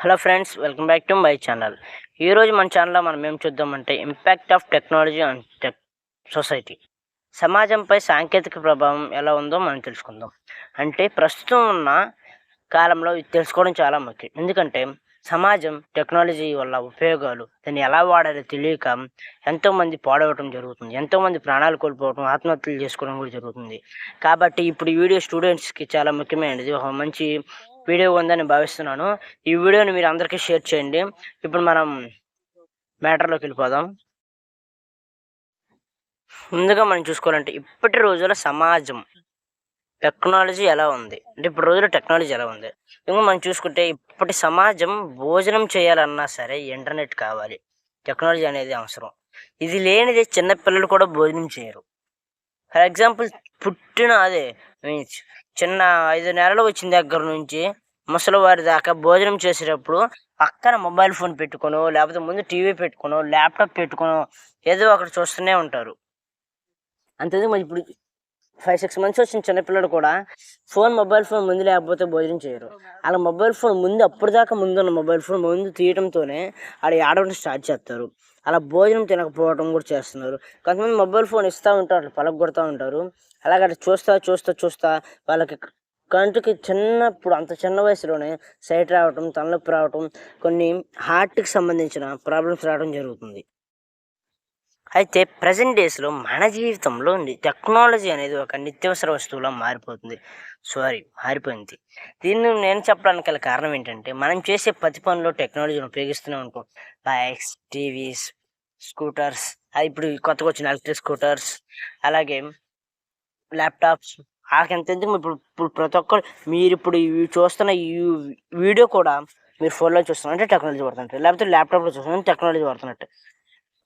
Hello friends, welcome back to my channel. ఈరోజు మన ఛానల్లో మనం ఏం చూద్దామంటే impact of technology on society. సమాజంపై సాంకేతిక ప్రభావం ఎలా ఉందో మనం తెలుసుకుందాం. అంటే ప్రస్తుతం ఉన్న కాలంలో ఇది తెలుసుకోవడం చాలా ముఖ్యం. ఎందుకంటే సమాజం టెక్నాలజీ వల్ల ఉపయోగాలు, దాన్ని ఎలా వాడాలో తెలియక ఎంతోమంది పాడవటం జరుగుతుంది. ఎంతోమంది ప్రాణాలు కోల్పోవడం, ఆత్మహత్యలు చేసుకోవడం కూడా జరుగుతుంది. కాబట్టి ఇప్పుడు ఈ వీడియో స్టూడెంట్స్కి చాలా ముఖ్యమైనది. ఒక మంచి వీడియో ఉందని భావిస్తున్నాను. ఈ వీడియోని మీరు అందరికీ షేర్ చేయండి. ఇప్పుడు మనం మ్యాటర్లోకి వెళ్ళిపోదాం. ముందుగా మనం చూసుకోవాలంటే ఇప్పటి రోజుల సమాజం టెక్నాలజీ ఎలా ఉంది అంటే ఇప్పుడు రోజుల్లో టెక్నాలజీ ఎలా ఉంది. ఇంకా మనం చూసుకుంటే ఇప్పటి సమాజం భోజనం చేయాలన్నా సరే ఇంటర్నెట్ కావాలి. టెక్నాలజీ అనేది అవసరం. ఇది లేనిదే చిన్నపిల్లలు కూడా భోజనం చేయరు. ఫర్ ఎగ్జాంపుల్ చిన్న 5 నెలలు వచ్చిన దగ్గర నుంచి ముసలి వారి దాకా భోజనం చేసేటప్పుడు పక్కన మొబైల్ ఫోన్ పెట్టుకొనో, లేకపోతే ముందు టీవీ పెట్టుకొనో, ల్యాప్టాప్ పెట్టుకొనో ఏదో ఒకటి చూస్తూనే ఉంటారు. అంతేందుకు మరి ఇప్పుడు 5-6 మంత్స్ వచ్చిన చిన్నపిల్లలు కూడా మొబైల్ ఫోన్ ముందు లేకపోతే భోజనం చేయరు. అలా మొబైల్ ఫోన్ ముందు అప్పటిదాకా ముందున్న మొబైల్ ఫోన్ ముందు తీయడంతోనే ఆడ ఆడడం స్టార్ట్ చేస్తారు. అలా భోజనం తినకపోవడం కూడా చేస్తున్నారు. కొంతమంది మొబైల్ ఫోన్ ఇస్తూ ఉంటారు, అట్లా పలగొడతా ఉంటారు. అలాగే చూస్తా వాళ్ళకి కంటికి అంత చిన్న వయసులోనే సైట్ రావటం, తలనొప్పి రావటం, కొన్ని హార్ట్కి సంబంధించిన ప్రాబ్లమ్స్ రావడం జరుగుతుంది. అయితే ప్రజెంట్ డేస్లో మన జీవితంలో టెక్నాలజీ అనేది ఒక నిత్యావసర వస్తువులా మారిపోయింది. దీన్ని నేను చెప్పడానికి గల కారణం ఏంటంటే మనం చేసే ప్రతి పనిలో టెక్నాలజీని ఉపయోగిస్తూనే ఉంటాం. బైక్స్, టీవీస్, స్కూటర్స్, అది ఇప్పుడు కొత్తగా వచ్చిన ఎలక్ట్రిక్ స్కూటర్స్, అలాగే ల్యాప్టాప్స్. ఎందుకు ఇప్పుడు ప్రతి ఒక్కరు మీరు ఇప్పుడు చూస్తున్న ఈ వీడియో కూడా మీరు ఫోన్లో చూస్తున్నట్టే టెక్నాలజీ వాడుతున్నట్టు, లేకపోతే ల్యాప్టాప్లో చూస్తున్నట్టు టెక్నాలజీ వాడుతున్నట్టు.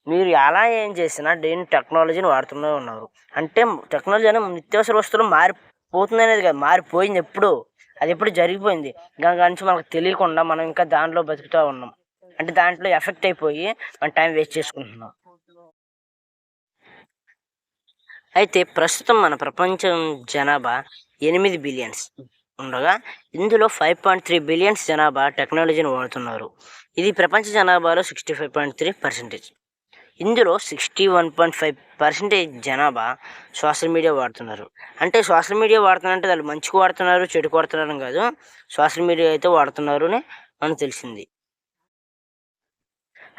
మీరు ఎలా ఏం చేసినా దేని టెక్నాలజీని వాడుతూనే ఉన్నారు. అంటే టెక్నాలజీ అనేది నిత్యావసర వస్తువులు మారిపోతుంది అనేది కాదు, మారిపోయింది. అది ఎప్పుడు జరిగిపోయింది. దాని గురించి మనకు తెలియకుండా మనం ఇంకా దాంట్లో బతుకుతూ ఉన్నాం. అంటే దాంట్లో ఎఫెక్ట్ అయిపోయి మనం టైం వేస్ట్ చేసుకుంటున్నాం. అయితే ప్రస్తుతం మన ప్రపంచం జనాభా 8 బిలియన్స్ ఉండగా ఇందులో 5.3 బిలియన్స్ జనాభా టెక్నాలజీని వాడుతున్నారు. ఇది ప్రపంచ జనాభాలో 65.3%. ఇందులో 61.5% జనాభా సోషల్ మీడియా వాడుతున్నారు. అంటే సోషల్ మీడియా వాడుతున్నారంటే వాళ్ళు మంచికి వాడుతున్నారు, చెడుకు వాడుతున్నారు కాదు, సోషల్ మీడియా అయితే వాడుతున్నారు అని మనకు తెలిసింది.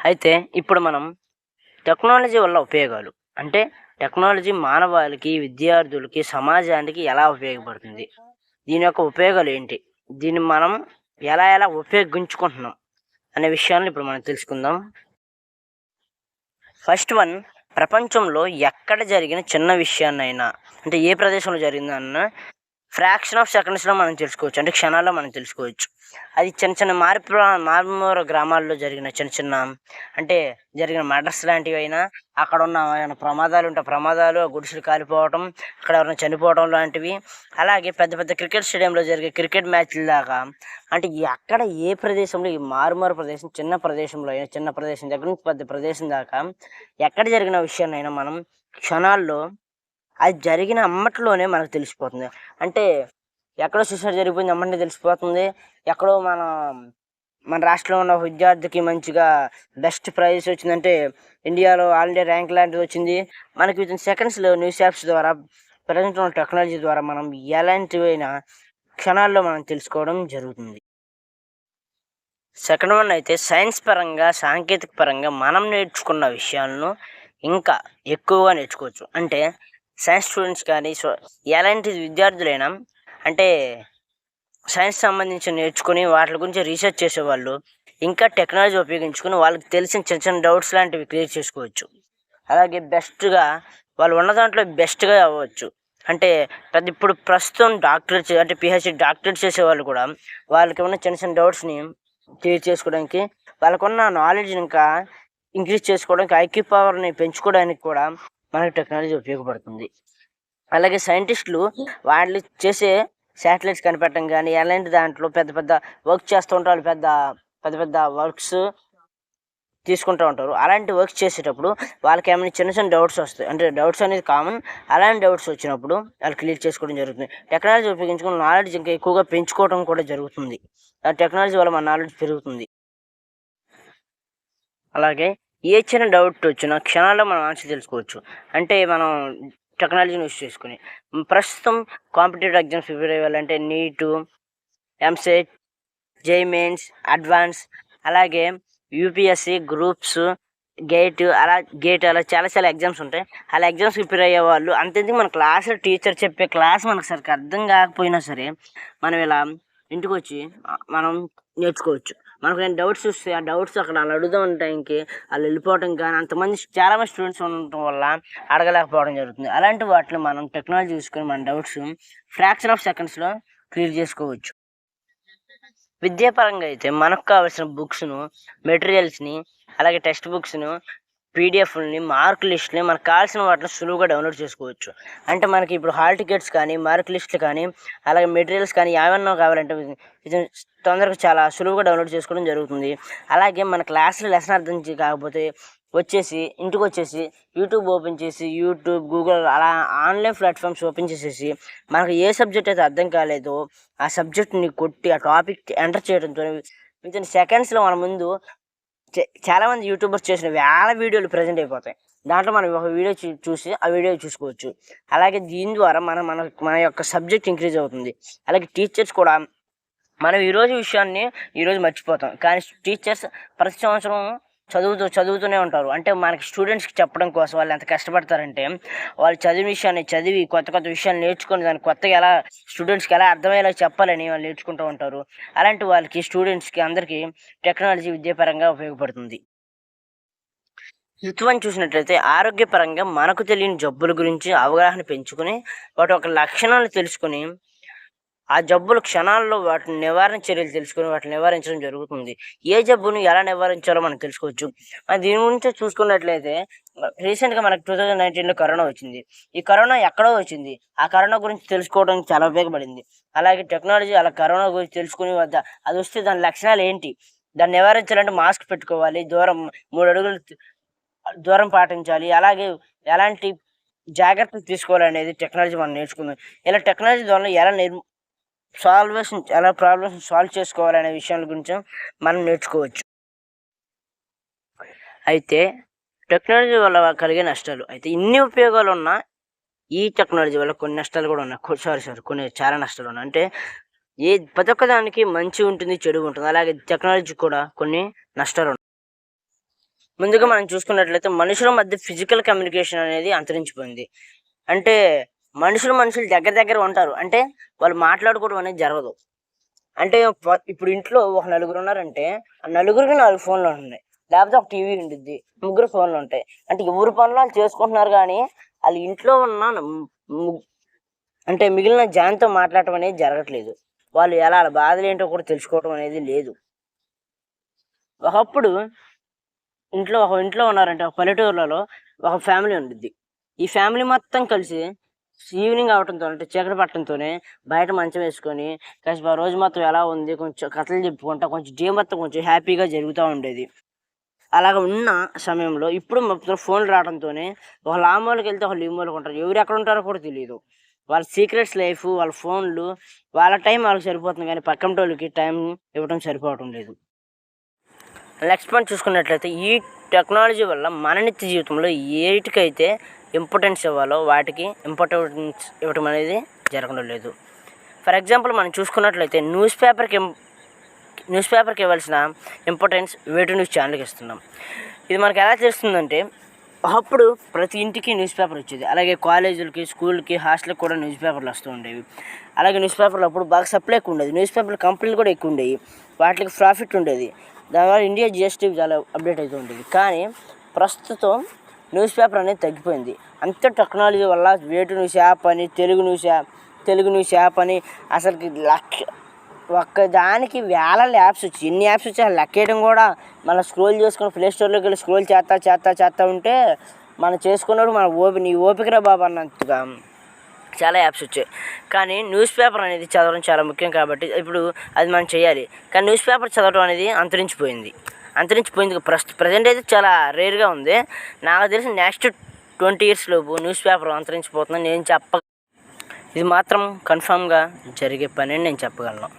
అయితే ఇప్పుడు మనం టెక్నాలజీ వల్ల ఉపయోగాలు అంటే టెక్నాలజీ మానవాళికి, విద్యార్థులకి, సమాజానికి ఎలా ఉపయోగపడుతుంది, దీని యొక్క ఉపయోగాలు ఏంటి, దీన్ని మనం ఎలా ఉపయోగించుకుంటున్నాం అనే విషయాన్ని ఇప్పుడు మనం తెలుసుకుందాం. ఫస్ట్ వన్, ప్రపంచంలో ఎక్కడ జరిగిన చిన్న విషయాన్నైనా అంటే ఏ ప్రదేశంలో జరిగిందన్నా ఫ్రాక్షన్ ఆఫ్ సెకండ్స్లో మనం తెలుసుకోవచ్చు. అంటే క్షణాల్లో మనం తెలుసుకోవచ్చు. అది చిన్న మారుమూల గ్రామాల్లో జరిగిన చిన్న అంటే జరిగిన మర్డర్స్ లాంటివి అయినా, అక్కడ ఉన్న ఏమైనా ప్రమాదాలు గుడిసెలు కాలిపోవటం, అక్కడ ఎవరైనా చనిపోవడం లాంటివి, అలాగే పెద్ద క్రికెట్ స్టేడియంలో జరిగే క్రికెట్ మ్యాచ్ల దాకా, అంటే అక్కడ ఏ ప్రదేశంలో, ఈ మారుమూల ప్రదేశం చిన్న ప్రదేశంలో అయినా, చిన్న ప్రదేశం దగ్గర నుంచి పెద్ద ప్రదేశం దాకా ఎక్కడ జరిగిన విషయాన్నైనా మనం క్షణాల్లో అది జరిగిన అమ్మట్లోనే మనకు తెలిసిపోతుంది. అంటే ఎక్కడో సూసైడ్ జరిగిపోయింది అమ్మటే తెలిసిపోతుంది. ఎక్కడో మన రాష్ట్రంలో ఉన్న విద్యార్థికి మంచిగా బెస్ట్ ప్రైజ్ వచ్చిందంటే ఇండియాలో ఆల్ ఇండియా ర్యాంక్ లాంటిది వచ్చింది. మనకి వితిన్ సెకండ్స్లో న్యూస్ యాప్స్ ద్వారా, ప్రజెంట్ ఉన్న టెక్నాలజీ ద్వారా మనం ఎలాంటివైనా క్షణాల్లో మనం తెలుసుకోవడం జరుగుతుంది. సెకండ్ వన్ అయితే సైన్స్ పరంగా, సాంకేతిక పరంగా మనం నేర్చుకున్న విషయాలను ఇంకా ఎక్కువగా నేర్చుకోవచ్చు. అంటే సైన్స్ స్టూడెంట్స్ కానీ ఎలాంటి విద్యార్థులైనా అంటే సైన్స్ సంబంధించి నేర్చుకుని వాటి గురించి రీసెర్చ్ చేసేవాళ్ళు ఇంకా టెక్నాలజీ ఉపయోగించుకుని వాళ్ళకి తెలిసిన చిన్న డౌట్స్ లాంటివి క్లియర్ చేసుకోవచ్చు. అలాగే బెస్ట్గా వాళ్ళు ఉన్న దాంట్లో బెస్ట్గా అవ్వచ్చు. అంటే ఇప్పుడు ప్రస్తుతం అంటే పిహెచ్డి డాక్టరేట్ చేసేవాళ్ళు కూడా వాళ్ళకి ఉన్న చిన్న డౌట్స్ని క్లియర్ చేసుకోవడానికి, వాళ్ళకున్న నాలెడ్జ్ని ఇంకా ఇంక్రీజ్ చేసుకోవడానికి, ఐక్యూ పవర్ని పెంచుకోవడానికి కూడా మనకి టెక్నాలజీ ఉపయోగపడుతుంది. అలాగే సైంటిస్టులు వాళ్ళు చేసే శాటిలైట్స్ కనిపెట్టడం కానీ ఎలాంటి దాంట్లో పెద్ద వర్క్ చేస్తూ ఉంటారు. పెద్ద వర్క్స్ తీసుకుంటూ ఉంటారు. అలాంటి వర్క్స్ చేసేటప్పుడు వాళ్ళకి ఏమైనా చిన్న డౌట్స్ వస్తాయి. అంటే డౌట్స్ అనేది కామన్. అలాంటి డౌట్స్ వచ్చినప్పుడు వాళ్ళు క్లియర్ చేసుకోవడం జరుగుతుంది. టెక్నాలజీ ఉపయోగించుకుని నాలెడ్జ్ ఇంకా ఎక్కువగా పెంచుకోవడం కూడా జరుగుతుంది. ఆ టెక్నాలజీ వల్ల మన నాలెడ్జ్ పెరుగుతుంది. అలాగే ఏ చిన్న డౌట్ వచ్చినా క్షణాల్లో మనం ఆన్సర్ తెలుసుకోవచ్చు. అంటే మనం టెక్నాలజీని యూస్ చేసుకుని. ప్రస్తుతం కాంపిటేటివ్ ఎగ్జామ్స్ ప్రిపేర్ అవ్వాలంటే నీటు, ఎంసెట్, జేఈఈ మెయిన్స్, అడ్వాన్స్, అలాగే యూపీఎస్సి, గ్రూప్స్, గేట్ అలా చాలా ఎగ్జామ్స్ ఉంటాయి. అలా ఎగ్జామ్స్ ప్రిపేర్ అయ్యే వాళ్ళు అంతెందుకు మన క్లాస్లో టీచర్ చెప్పే క్లాస్ మనకు సరిగ్గా అర్థం కాకపోయినా సరే మనం ఇలా ఇంటికి వచ్చి మనం నేర్చుకోవచ్చు. మనకు నేను డౌట్స్ వస్తే ఆ డౌట్స్ అక్కడ వాళ్ళు అడుగుదాం టైంకి వాళ్ళు వెళ్ళిపోవడం కానీ చాలామంది స్టూడెంట్స్ ఉండటం వల్ల అడగలేకపోవడం జరుగుతుంది. అలాంటి వాటిని మనం టెక్నాలజీ చూసుకొని మన డౌట్స్ ఫ్రాక్షన్ ఆఫ్ సెకండ్స్లో క్లియర్ చేసుకోవచ్చు. విద్యాపరంగా అయితే మనకు కావాల్సిన బుక్స్ను, మెటీరియల్స్ని, అలాగే టెక్స్ట్ బుక్స్ను, పీడిఎఫ్ని, మార్క్ లిస్ట్ని మనకు కావాల్సిన వాటిని సులువుగా డౌన్లోడ్ చేసుకోవచ్చు. అంటే మనకి ఇప్పుడు హాల్ టికెట్స్ కానీ, మార్క్ లిస్టులు కానీ, అలాగే మెటీరియల్స్ కానీ ఏమన్నా కావాలంటే ఇది తొందరగా చాలా సులువుగా డౌన్లోడ్ చేసుకోవడం జరుగుతుంది. అలాగే మన క్లాసులో లెసన్ అర్థం కాకపోతే ఇంటికి వచ్చేసి యూట్యూబ్ ఓపెన్ చేసి గూగుల్ అలా ఆన్లైన్ ప్లాట్ఫామ్స్ ఓపెన్ చేసేసి మనకు ఏ సబ్జెక్ట్ అయితే అర్థం కాలేదో ఆ సబ్జెక్ట్ని కొట్టి ఆ టాపిక్ ఎంటర్ చేయడంతో వితిన్ సెకండ్స్లో మన ముందు చాలామంది యూట్యూబర్స్ చేసిన వేల వీడియోలు ప్రజెంట్ అయిపోతాయి. దాంట్లో మనం ఒక వీడియో చూసి ఆ వీడియో చూసుకోవచ్చు. అలాగే దీని ద్వారా మన యొక్క సబ్జెక్ట్ ఇంక్రీజ్ అవుతుంది. అలాగే టీచర్స్ కూడా మనం ఈరోజు విషయాన్ని ఈరోజు మర్చిపోతాం, కానీ టీచర్స్ ప్రతి సంవత్సరం చదువుతూనే ఉంటారు. అంటే మనకి స్టూడెంట్స్కి చెప్పడం కోసం వాళ్ళు ఎంత కష్టపడతారంటే వాళ్ళు చదివి కొత్త విషయాలు నేర్చుకొని దాన్ని కొత్తగా ఎలా స్టూడెంట్స్కి ఎలా అర్థమయ్యేలా చెప్పాలని వాళ్ళు నేర్చుకుంటూ ఉంటారు. అలాంటి వాళ్ళకి స్టూడెంట్స్కి అందరికీ టెక్నాలజీ విద్యాపరంగా ఉపయోగపడుతుంది. ఋతువుని చూసినట్లయితే ఆరోగ్యపరంగా మనకు తెలియని జబ్బుల గురించి అవగాహన పెంచుకొని వాటి యొక్క లక్షణాలు తెలుసుకొని ఆ జబ్బులు క్షణాల్లో వాటిని నివారణ చర్యలు తెలుసుకొని వాటిని నివారించడం జరుగుతుంది. ఏ జబ్బును ఎలా నివారించాలో మనం తెలుసుకోవచ్చు. దీని గురించి చూసుకున్నట్లయితే రీసెంట్గా మనకు 2019లో కరోనా వచ్చింది. ఈ కరోనా ఎక్కడో వచ్చింది. ఆ కరోనా గురించి తెలుసుకోవడానికి చాలా ఉపయోగపడింది. అలాగే టెక్నాలజీ అలా కరోనా గురించి తెలుసుకుని అది వస్తే దాని లక్షణాలు ఏంటి, దాన్ని నివారించాలంటే మాస్క్ పెట్టుకోవాలి, 3 అడుగులు దూరం పాటించాలి, అలాగే ఎలాంటి జాగ్రత్తలు తీసుకోవాలనేది టెక్నాలజీ మనం నేర్చుకుందాం. ఇలా టెక్నాలజీ ద్వారా ఎలా ప్రాబ్లమ్స్ సాల్వ్ చేసుకోవాలనే విషయాల గురించి మనం నేర్చుకోవచ్చు. అయితే టెక్నాలజీ వల్ల కలిగే నష్టాలు అయితే ఇన్ని ఉపయోగాలు ఉన్నా ఈ టెక్నాలజీ వల్ల కొన్ని నష్టాలు కూడా ఉన్నాయి. కొన్ని చాలా నష్టాలు ఉన్నాయి. అంటే ప్రతి ఒక్క దానికి మంచి ఉంటుంది, చెడు ఉంటుంది. అలాగే టెక్నాలజీ కూడా కొన్ని నష్టాలు ఉన్నాయి. ముందుగా మనం చూసుకున్నట్లయితే మనుషుల మధ్య ఫిజికల్ కమ్యూనికేషన్ అనేది అంతరించిపోయింది. అంటే మనుషులు దగ్గర ఉంటారు, అంటే వాళ్ళు మాట్లాడుకోవడం అనేది జరగదు. అంటే ఇప్పుడు ఇంట్లో ఒక నలుగురు ఉన్నారంటే ఆ నలుగురికి 4 ఫోన్లు ఉన్నాయి, లేకపోతే ఒక టీవీ ఉంటుంది, 3 ఫోన్లు ఉంటాయి. అంటే ఎవరి పనులు వాళ్ళు చేసుకుంటున్నారు, కానీ వాళ్ళు ఇంట్లో ఉన్న అంటే మిగిలిన జనంతో మాట్లాడటం అనేది జరగట్లేదు. వాళ్ళు ఎలా బాధలు ఏంటో కూడా తెలుసుకోవడం అనేది లేదు. ఒకప్పుడు ఇంట్లో ఉన్నారంటే ఒక పల్లెటూరులలో ఒక ఫ్యామిలీ ఉంటుంది. ఈ ఫ్యామిలీ మొత్తం కలిసి ఈవినింగ్ అవడంతో అంటే చీకటి పట్టడంతోనే బయట మంచం వేసుకొని కాసేపు ఆ రోజు మొత్తం ఎలా ఉంది కొంచెం కథలు చెప్పుకుంటా కొంచెం డే మొత్తం కొంచెం హ్యాపీగా జరుగుతూ ఉండేది. అలాగ ఉన్న సమయంలో ఇప్పుడు మొత్తం ఫోన్లు రావడంతోనే ఒకళ్ళు ఆ మూలకి వెళ్తే ఒకళ్ళు ఈ మూలకి ఉంటారు. ఎవరు ఎక్కడ ఉంటారో కూడా తెలియదు. వాళ్ళ సీక్రెట్స్ లైఫ్, వాళ్ళ ఫోన్లు, వాళ్ళ టైం వాళ్ళకి సరిపోతుంది, కానీ పక్కన వాళ్ళకి టైం ఇవ్వడం సరిపోవటం లేదు. నెక్స్ట్ పాయింట్ చూసుకున్నట్లయితే ఈ టెక్నాలజీ వల్ల మన నిత్య జీవితంలో ఏటికైతే ఇంపార్టెన్స్ ఇవ్వాలో వాటికి ఇంపార్టెన్స్ ఇవ్వటం అనేది జరగడం లేదు. ఫర్ ఎగ్జాంపుల్ మనం చూసుకున్నట్లయితే న్యూస్ పేపర్కి ఇవ్వాల్సిన ఇంపార్టెన్స్ వేటు న్యూస్ ఛానల్కి ఇస్తున్నాం. ఇది మనకు ఎలా తెలుస్తుందంటే అప్పుడు ప్రతి ఇంటికి న్యూస్ పేపర్ వచ్చేది. అలాగే కాలేజీలకి, స్కూల్కి, హాస్టల్కి కూడా న్యూస్ పేపర్లు వస్తూ ఉండేవి. అలాగే న్యూస్ పేపర్లు అప్పుడు బాగా సప్లై ఎక్కువ ఉండేది. న్యూస్ పేపర్ల కంపెనీలు కూడా ఎక్కువ ఉండేవి, వాటికి ప్రాఫిట్ ఉండేది. దానివల్ల ఇండియా జిఎస్టీ చాలా అప్డేట్ అవుతూ ఉండేది. కానీ ప్రస్తుతం న్యూస్ పేపర్ అనేది తగ్గిపోయింది. అంత టెక్నాలజీ వల్ల వేటు న్యూస్ యాప్ అని, తెలుగు న్యూస్ యాప్ అని అసలుకి ఒక్కదానికి వేల యాప్స్ వచ్చి ఎన్ని యాప్స్ వచ్చి లెక్కేయడం కూడా మనం స్క్రోల్ చేసుకుని ప్లే స్టోర్లోకి వెళ్ళి స్క్రోల్ చేస్తా ఉంటే మనం చేసుకున్నప్పుడు నీ ఓపికరా బాబు అన్నంతగా చాలా యాప్స్ వచ్చాయి. కానీ న్యూస్ పేపర్ అనేది చదవడం చాలా ముఖ్యం కాబట్టి ఇప్పుడు అది మనం చేయాలి. కానీ న్యూస్ పేపర్ చదవడం అనేది అంతరించిపోయింది. ప్రజెంట్ అయితే చాలా రేర్గా ఉంది. నాకు తెలిసి నెక్స్ట్ 20 years లోపు న్యూస్ పేపర్ అంతరించిపోతుందని ఇది మాత్రం కన్ఫామ్గా జరిగే పని అని నేను చెప్పగలను.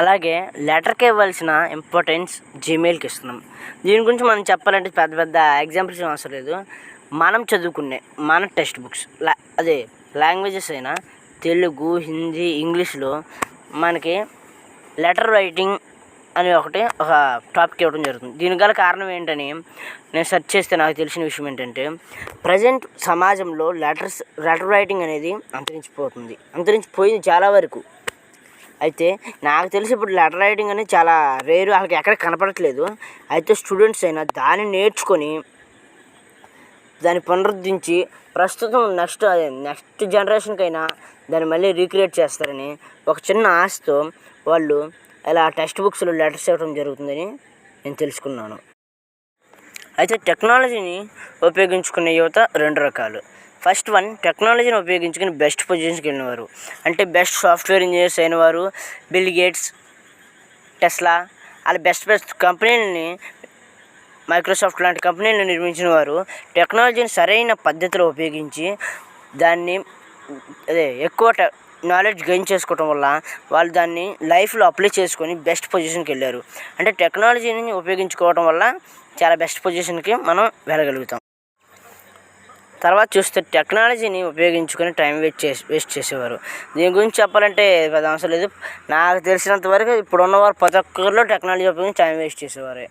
అలాగే లెటర్కి ఇవ్వాల్సిన ఇంపార్టెన్స్ జీమెయిల్కి ఇస్తున్నాం. దీని గురించి మనం చెప్పాలంటే పెద్ద పెద్ద ఎగ్జాంపుల్స్ అవసరం లేదు. మనం చదువుకునే మన టెక్స్ట్ బుక్స్ అదే లాంగ్వేజెస్ అయినా తెలుగు, హిందీ, ఇంగ్లీష్లో మనకి లెటర్ రైటింగ్ అని ఒక టాపిక్ ఇవ్వడం జరుగుతుంది. దీనికి గల కారణం ఏంటని నేను సెర్చ్ చేస్తే నాకు తెలిసిన విషయం ఏంటంటే, ప్రజెంట్ సమాజంలో లెటర్ రైటింగ్ అనేది అంతరించిపోయింది చాలా వరకు. అయితే నాకు తెలిసి ఇప్పుడు లెటర్ రైటింగ్ అనేది చాలా రేరు, వాళ్ళకి ఎక్కడ కనపడట్లేదు. అయితే స్టూడెంట్స్ అయినా దాన్ని నేర్చుకొని దాన్ని పునరుద్ధరించి ప్రస్తుతం నెక్స్ట్ జనరేషన్కి అయినా దాన్ని మళ్ళీ రీక్రియేట్ చేస్తారని ఒక చిన్న ఆశతో వాళ్ళు ఇలా టెక్స్ట్ బుక్స్లో లెటర్స్ ఇవ్వడం జరుగుతుందని నేను తెలుసుకున్నాను. అయితే టెక్నాలజీని ఉపయోగించుకునే యువత 2 రకాలు. ఫస్ట్ వన్, టెక్నాలజీని ఉపయోగించుకుని బెస్ట్ పొజిషన్కి వెళ్ళినవారు, అంటే బెస్ట్ సాఫ్ట్వేర్ ఇంజనీర్స్ అయినవారు, బిల్ గేట్స్, టెస్లా, వాళ్ళ బెస్ట్ కంపెనీలని, మైక్రోసాఫ్ట్ లాంటి కంపెనీలను నిర్మించిన వారు టెక్నాలజీని సరైన పద్ధతిలో ఉపయోగించి దాన్ని ఎక్కువ నాలెడ్జ్ గెయిన్ చేసుకోవటం వల్ల వాళ్ళు దాన్ని లైఫ్లో అప్లై చేసుకొని బెస్ట్ పొజిషన్కి వెళ్ళారు. అంటే టెక్నాలజీని ఉపయోగించుకోవడం వల్ల చాలా బెస్ట్ పొజిషన్కి మనం వెళ్ళగలుగుతాం. తర్వాత చూస్తే టెక్నాలజీని ఉపయోగించుకొని టైం వేస్ట్ చేసేవారు. దీని గురించి చెప్పాలంటే పెద్ద అవసరం లేదు. నాకు తెలిసినంత వరకు ఇప్పుడు ఉన్నవారు ప్రతి ఒక్కరిలో టెక్నాలజీ ఉపయోగించి టైం వేస్ట్ చేసేవారు.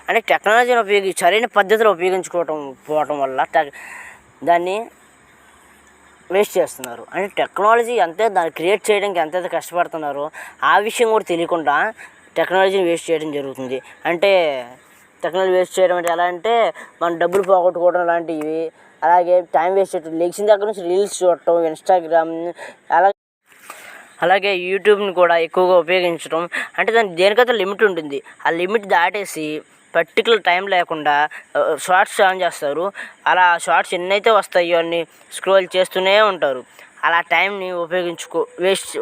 అంటే టెక్నాలజీని సరైన పద్ధతిలో ఉపయోగించుకోవడం వల్ల దాన్ని వేస్ట్ చేస్తున్నారు. అంటే టెక్నాలజీ దాన్ని క్రియేట్ చేయడానికి ఎంతైతే కష్టపడుతున్నారో ఆ విషయం కూడా తెలియకుండా టెక్నాలజీని వేస్ట్ చేయడం జరుగుతుంది. అంటే టెక్నాలజీ వేస్ట్ చేయడం అంటే ఎలా అంటే మనం డబ్బులు పోగొట్టుకోవడం లాంటివి, అలాగే టైం వేస్ట్ చేయడం, లెగ్సిన దగ్గర నుంచి రీల్స్ చూడటం, ఇన్స్టాగ్రామ్, అలాగే యూట్యూబ్ని కూడా ఎక్కువగా ఉపయోగించడం. అంటే దేనికైతే లిమిట్ ఉంటుంది, ఆ లిమిట్ దాటేసి పర్టికులర్ టైం లేకుండా షార్ట్స్ ఆన్ చేస్తారు. అలా షార్ట్స్ ఎన్నైతే వస్తాయో అన్ని స్క్రోల్ చేస్తూనే ఉంటారు. అలా టైంని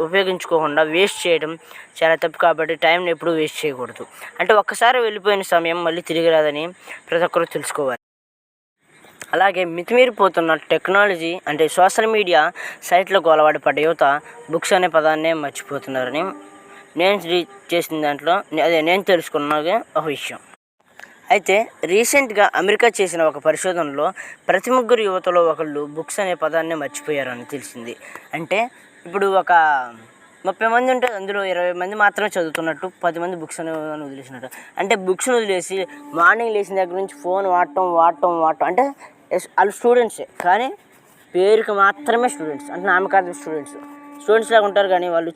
ఉపయోగించుకోకుండా వేస్ట్ చేయడం చాలా తప్పు. కాబట్టి టైంని ఎప్పుడూ వేస్ట్ చేయకూడదు. అంటే ఒక్కసారి వెళ్ళిపోయిన సమయం మళ్ళీ తిరిగి రాదని ప్రతి ఒక్కరూ తెలుసుకోవాలి. అలాగే మితిమీరిపోతున్న టెక్నాలజీ అంటే సోషల్ మీడియా సైట్లకు అలవాటు పడ్డ యువత బుక్స్ అనే పదాన్నే మర్చిపోతున్నారని నేను తెలుసుకున్న ఒక విషయం. అయితే రీసెంట్గా అమెరికా చేసిన ఒక పరిశోధనలో ప్రతి 3 యువతలో ఒకళ్ళు బుక్స్ అనే పదాన్ని మర్చిపోయారని తెలిసింది. అంటే ఇప్పుడు ఒక 30 మంది ఉంటే అందులో 20 మంది మాత్రమే చదువుతున్నట్టు, 10 మంది బుక్స్ అని వదిలేసినట్టు. అంటే బుక్స్ని వదిలేసి మార్నింగ్ లేచిన దగ్గర నుంచి ఫోన్ వాడటం అంటే వాళ్ళు స్టూడెంట్సే, కానీ పేరుకి మాత్రమే స్టూడెంట్స్, అంటే నామకార్థ స్టూడెంట్స్ లాగా ఉంటారు, కానీ వాళ్ళు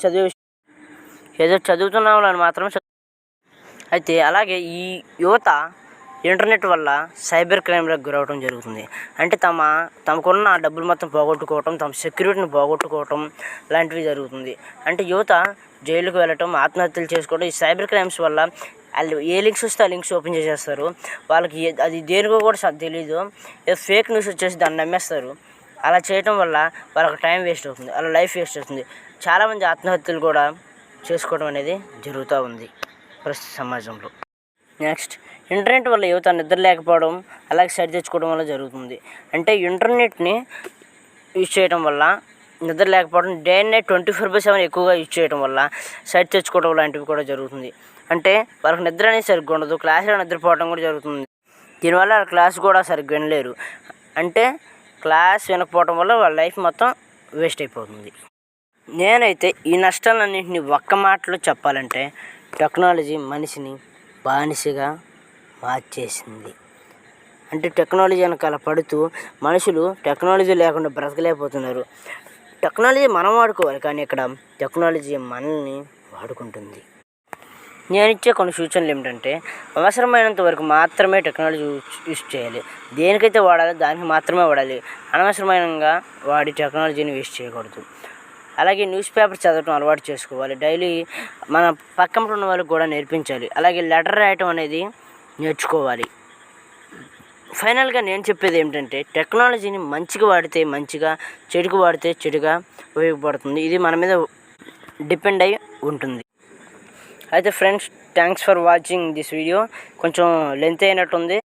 ఏదో చదువుతున్న వాళ్ళని మాత్రమే అయితే అలాగే ఈ యువత ఇంటర్నెట్ వల్ల సైబర్ క్రైమ్లకు గురవడం జరుగుతుంది. అంటే తమకున్న డబ్బులు మొత్తం పోగొట్టుకోవటం, తమ సెక్యూరిటీని పోగొట్టుకోవటం లాంటివి జరుగుతుంది. అంటే యువత జైలుకు వెళ్ళటం, ఆత్మహత్యలు చేసుకోవడం, ఈ సైబర్ క్రైమ్స్ వల్ల వాళ్ళు ఏ లింక్స్ వస్తే ఆ లింక్స్ ఓపెన్ చేసేస్తారు. వాళ్ళకి అది దేనికో కూడా తెలీదు, ఏదో ఫేక్ న్యూస్ వచ్చేసి దాన్ని నమ్మేస్తారు. అలా చేయటం వల్ల వాళ్ళకి టైం వేస్ట్ అవుతుంది, వాళ్ళ లైఫ్ వేస్ట్ అవుతుంది. చాలామంది ఆత్మహత్యలు కూడా చేసుకోవడం అనేది జరుగుతూ ఉంది ప్రస్తుత సమాజంలో. నెక్స్ట్, ఇంటర్నెట్ వల్ల యువత నిద్ర లేకపోవడం, అలాగే సైట్ తెచ్చుకోవడం వల్ల జరుగుతుంది. అంటే ఇంటర్నెట్ని యూజ్ చేయడం వల్ల నిద్ర లేకపోవడం, డే అండ్ నైట్ 24/7 ఎక్కువగా యూజ్ చేయడం వల్ల సైట్ తెచ్చుకోవడం లాంటివి కూడా జరుగుతుంది. అంటే వాళ్ళకి నిద్ర అనేది సరిగ్గా ఉండదు, క్లాసులో నిద్రపోవడం కూడా జరుగుతుంది. దీనివల్ల వాళ్ళ క్లాస్ కూడా సరిగ్గా వినలేరు. అంటే క్లాస్ వినకపోవడం వల్ల వాళ్ళ లైఫ్ మొత్తం వేస్ట్ అయిపోతుంది. నేనైతే ఈ నష్టాలన్నింటినీ ఒక్క మాటలో చెప్పాలంటే, టెక్నాలజీ మనిషిని బానిసగా మార్చేసింది. అంటే టెక్నాలజీ వెనకాల పడుతూ మనుషులు టెక్నాలజీ లేకుండా బ్రతకలేకపోతున్నారు. టెక్నాలజీ మనం వాడుకోవాలి, కానీ ఇక్కడ టెక్నాలజీ మనల్ని వాడుకుంటుంది. నేను ఇచ్చే కొన్ని సూచనలు ఏమిటంటే, అవసరమైనంత వరకు మాత్రమే టెక్నాలజీ యూజ్ చేయాలి. దేనికైతే వాడాలో దానికి మాత్రమే వాడాలి. అనవసరమైనగా వాడి టెక్నాలజీని వేస్ట్ చేయకూడదు. అలాగే న్యూస్ పేపర్ చదవటం అలవాటు చేసుకోవాలి. డైలీ మన పక్కన ఉన్న వాళ్ళకి కూడా నేర్పించాలి. అలాగే లెటర్ రాయటం అనేది నేర్చుకోవాలి. ఫైనల్గా నేను చెప్పేది ఏమిటంటే, టెక్నాలజీని మంచిగా వాడితే మంచిగా, చెడుకు వాడితే చెడుగా ఉపయోగపడుతుంది. ఇది మన మీద డిపెండ్ అయి ఉంటుంది. అయితే friends, thanks for watching this video. కొంచెం లెంత్ అయినట్టుంది.